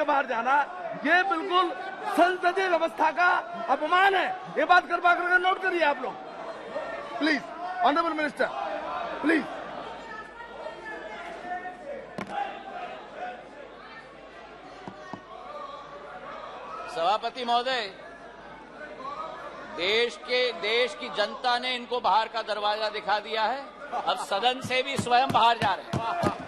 बाहर जाना, ये बिल्कुल संसदीय व्यवस्था का अपमान है। ये बात कृपा करके नोट करिए आप लोग, प्लीज। Honourable minister, please. सभापति महोदय, देश की जनता ने इनको बाहर का दरवाजा दिखा दिया है। अब सदन से भी स्वयं बाहर जा रहे हैं।